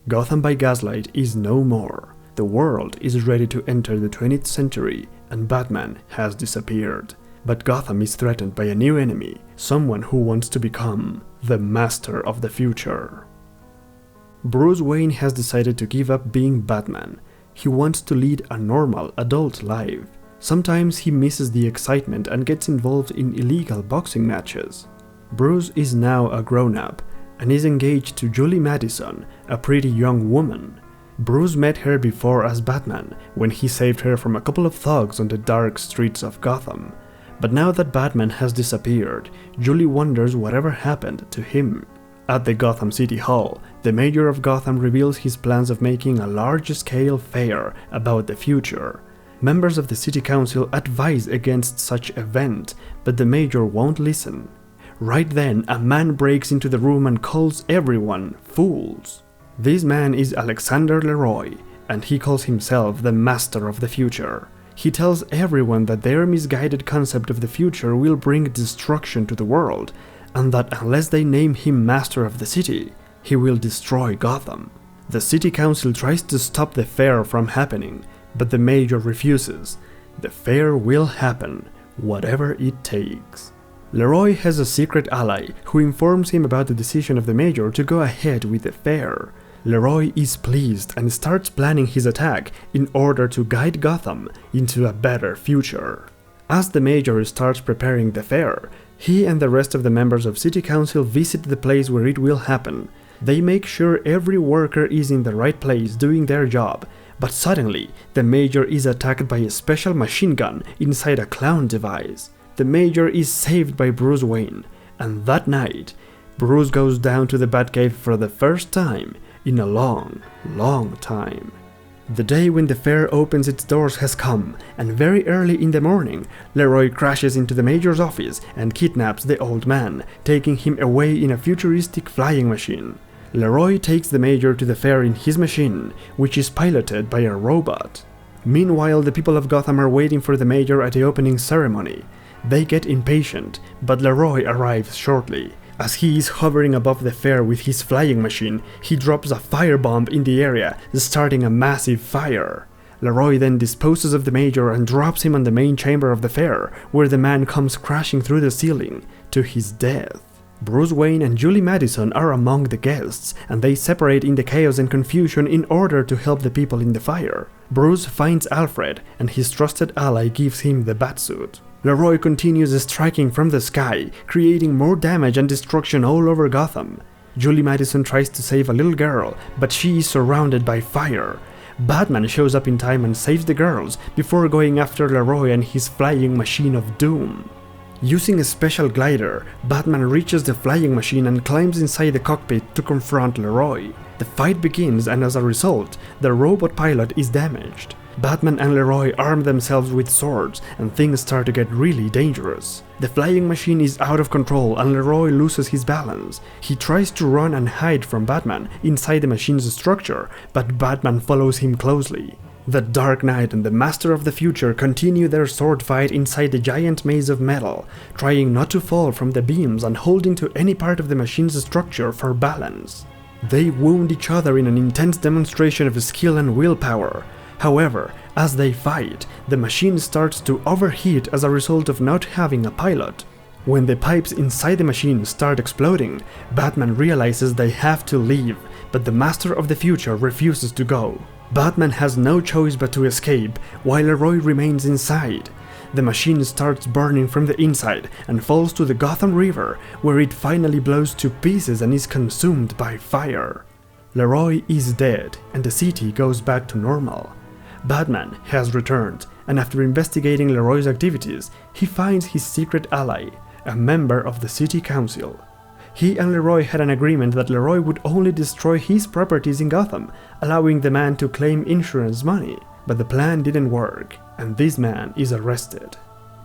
Gotham by Gaslight is no more. The world is ready to enter the 20th century and Batman has disappeared. But Gotham is threatened by a new enemy, someone who wants to become the Master of the Future. Bruce Wayne has decided to give up being Batman. He wants to lead a normal adult life. Sometimes he misses the excitement and gets involved in illegal boxing matches. Bruce is now a grown-up and is engaged to Julie Madison, a pretty young woman. Bruce met her before as Batman, when he saved her from a couple of thugs on the dark streets of Gotham. But now that Batman has disappeared, Julie wonders whatever happened to him. At the Gotham City Hall, the mayor of Gotham reveals his plans of making a large-scale fair about the future. Members of the city council advise against such event, but the mayor won't listen. Right then, a man breaks into the room and calls everyone fools. This man is Alexander Leroy, and he calls himself the Master of the Future. He tells everyone that their misguided concept of the future will bring destruction to the world, and that unless they name him Master of the City, he will destroy Gotham. The city council tries to stop the fair from happening, but the mayor refuses. The fair will happen, whatever it takes. Leroy has a secret ally who informs him about the decision of the mayor to go ahead with the fair. Leroy is pleased and starts planning his attack in order to guide Gotham into a better future. As the mayor starts preparing the fair, he and the rest of the members of City Council visit the place where it will happen. They make sure every worker is in the right place doing their job, but suddenly the mayor is attacked by a special machine gun inside a clown device. The mayor is saved by Bruce Wayne, and that night, Bruce goes down to the Batcave for the first time in a long time. The day when the fair opens its doors has come, and very early in the morning, Leroy crashes into the mayor's office and kidnaps the old man, taking him away in a futuristic flying machine. Leroy takes the mayor to the fair in his machine, which is piloted by a robot. Meanwhile, the people of Gotham are waiting for the mayor at the opening ceremony. They get impatient, but Leroy arrives shortly. As he is hovering above the fair with his flying machine, he drops a firebomb in the area, starting a massive fire. Leroy then disposes of the mayor and drops him on the main chamber of the fair, where the man comes crashing through the ceiling to his death. Bruce Wayne and Julie Madison are among the guests, and they separate in the chaos and confusion in order to help the people in the fire. Bruce finds Alfred, and his trusted ally gives him the Batsuit. Leroy continues striking from the sky, creating more damage and destruction all over Gotham. Julie Madison tries to save a little girl, but she is surrounded by fire. Batman shows up in time and saves the girls before going after Leroy and his flying machine of doom. Using a special glider, Batman reaches the flying machine and climbs inside the cockpit to confront Leroy. The fight begins, and as a result, the robot pilot is damaged. Batman and Leroy arm themselves with swords, and things start to get really dangerous. The flying machine is out of control and Leroy loses his balance. He tries to run and hide from Batman inside the machine's structure, but Batman follows him closely. The Dark Knight and the Master of the Future continue their sword fight inside the giant maze of metal, trying not to fall from the beams and holding to any part of the machine's structure for balance. They wound each other in an intense demonstration of skill and willpower. However, as they fight, the machine starts to overheat as a result of not having a pilot. When the pipes inside the machine start exploding, Batman realizes they have to leave, but the Master of the Future refuses to go. Batman has no choice but to escape, while Leroy remains inside. The machine starts burning from the inside and falls to the Gotham River, where it finally blows to pieces and is consumed by fire. Leroy is dead, and the city goes back to normal. Batman has returned, and after investigating Leroy's activities, he finds his secret ally, a member of the city council. He and Leroy had an agreement that Leroy would only destroy his properties in Gotham, allowing the man to claim insurance money. But the plan didn't work, and this man is arrested.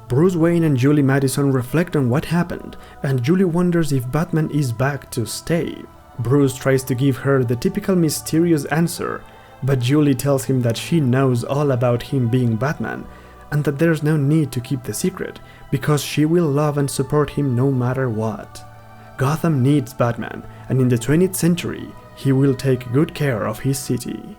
Bruce Wayne and Julie Madison reflect on what happened, and Julie wonders if Batman is back to stay. Bruce tries to give her the typical mysterious answer, but Julie tells him that she knows all about him being Batman, and that there's no need to keep the secret, because she will love and support him no matter what. Gotham needs Batman, and in the 20th century, he will take good care of his city.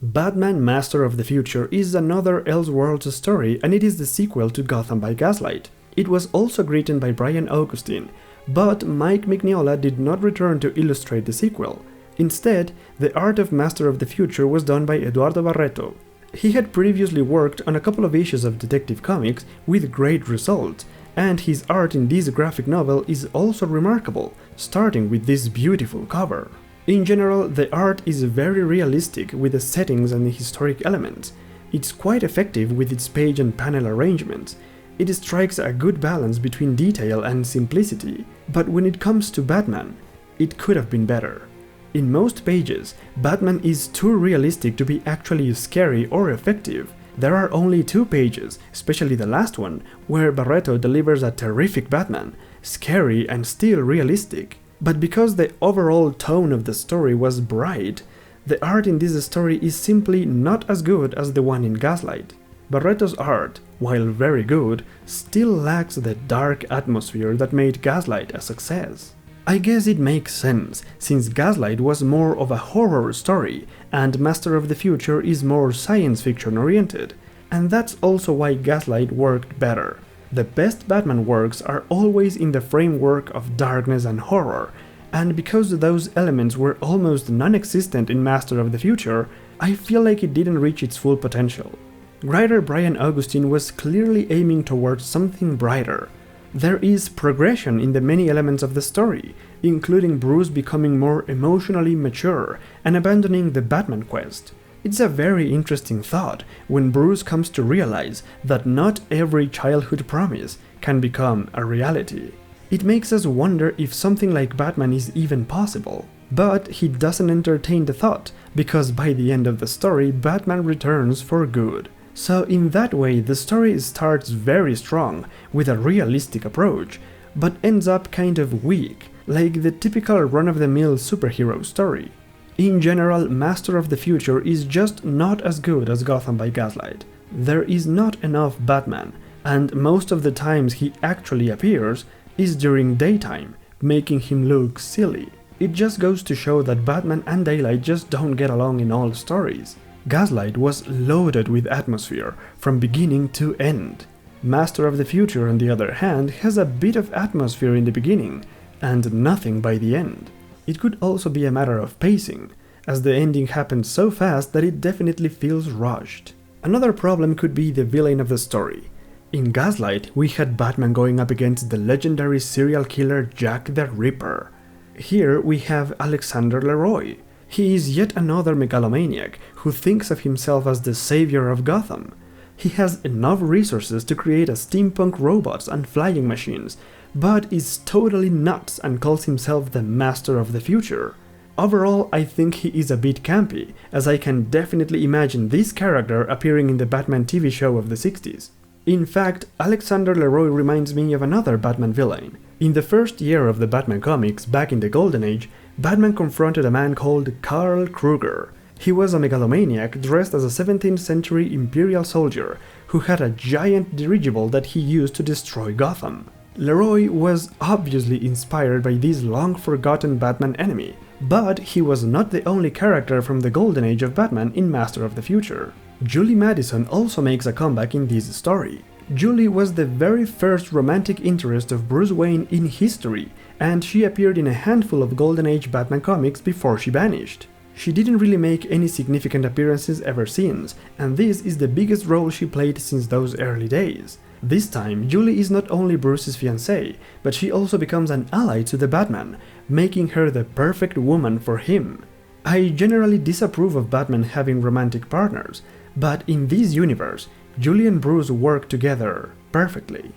Batman Master of the Future is another Elseworlds story, and it is the sequel to Gotham by Gaslight. It was also written by Brian Augustine, but Mike Mignola did not return to illustrate the sequel. Instead, the art of Master of the Future was done by Eduardo Barreto. He had previously worked on a couple of issues of Detective Comics with great results, and his art in this graphic novel is also remarkable, starting with this beautiful cover. In general, the art is very realistic with the settings and the historic elements. It's quite effective with its page and panel arrangements. It strikes a good balance between detail and simplicity, but when it comes to Batman, it could have been better. In most pages, Batman is too realistic to be actually scary or effective. There are only 2 pages, especially the last one, where Barreto delivers a terrific Batman, scary and still realistic. But because the overall tone of the story was bright, the art in this story is simply not as good as the one in Gaslight. Barreto's art, while very good, still lacks the dark atmosphere that made Gaslight a success. I guess it makes sense, since Gaslight was more of a horror story, and Master of the Future is more science fiction oriented, and that's also why Gaslight worked better. The best Batman works are always in the framework of darkness and horror, and because those elements were almost non-existent in Master of the Future, I feel like it didn't reach its full potential. Writer Brian Augustine was clearly aiming towards something brighter. There is progression in the many elements of the story, including Bruce becoming more emotionally mature and abandoning the Batman quest. It's a very interesting thought when Bruce comes to realize that not every childhood promise can become a reality. It makes us wonder if something like Batman is even possible. But he doesn't entertain the thought, because by the end of the story, Batman returns for good. So in that way, the story starts very strong, with a realistic approach, but ends up kind of weak, like the typical run-of-the-mill superhero story. In general, Master of the Future is just not as good as Gotham by Gaslight. There is not enough Batman, and most of the times he actually appears is during daytime, making him look silly. It just goes to show that Batman and Daylight just don't get along in all stories. Gaslight was loaded with atmosphere from beginning to end. Master of the Future, on the other hand, has a bit of atmosphere in the beginning, and nothing by the end. It could also be a matter of pacing, as the ending happens so fast that it definitely feels rushed. Another problem could be the villain of the story. In Gaslight, we had Batman going up against the legendary serial killer Jack the Ripper. Here we have Alexander Leroy. He is yet another megalomaniac who thinks of himself as the savior of Gotham. He has enough resources to create a steampunk robots and flying machines, but is totally nuts and calls himself the Master of the Future. Overall, I think he is a bit campy, as I can definitely imagine this character appearing in the Batman TV show of the 60s. In fact, Alexander Leroy reminds me of another Batman villain. In the first year of the Batman comics, back in the Golden Age, Batman confronted a man called Karl Kruger. He was a megalomaniac dressed as a 17th century imperial soldier who had a giant dirigible that he used to destroy Gotham. Leroy was obviously inspired by this long-forgotten Batman enemy, but he was not the only character from the Golden Age of Batman in Master of the Future. Julie Madison also makes a comeback in this story. Julie was the very first romantic interest of Bruce Wayne in history, and she appeared in a handful of Golden Age Batman comics before she vanished. She didn't really make any significant appearances ever since, and this is the biggest role she played since those early days. This time, Julie is not only Bruce's fiancée, but she also becomes an ally to the Batman, making her the perfect woman for him. I generally disapprove of Batman having romantic partners, but in this universe, Julie and Bruce work together perfectly.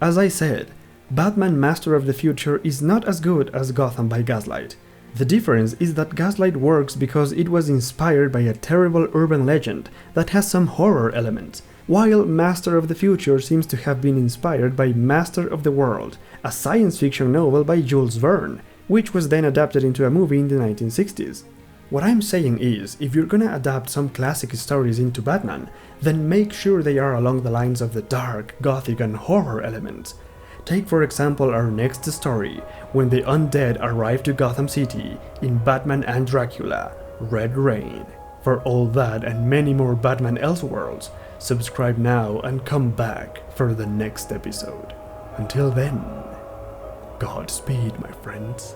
As I said, Batman Master of the Future is not as good as Gotham by Gaslight. The difference is that Gaslight works because it was inspired by a terrible urban legend that has some horror elements, while Master of the Future seems to have been inspired by Master of the World, a science fiction novel by Jules Verne, which was then adapted into a movie in the 1960s. What I'm saying is, if you're gonna adapt some classic stories into Batman, then make sure they are along the lines of the dark, gothic and horror elements. Take for example our next story, when the undead arrive to Gotham City in Batman and Dracula, Red Rain. For all that and many more Batman Elseworlds, subscribe now and come back for the next episode. Until then, Godspeed, my friends.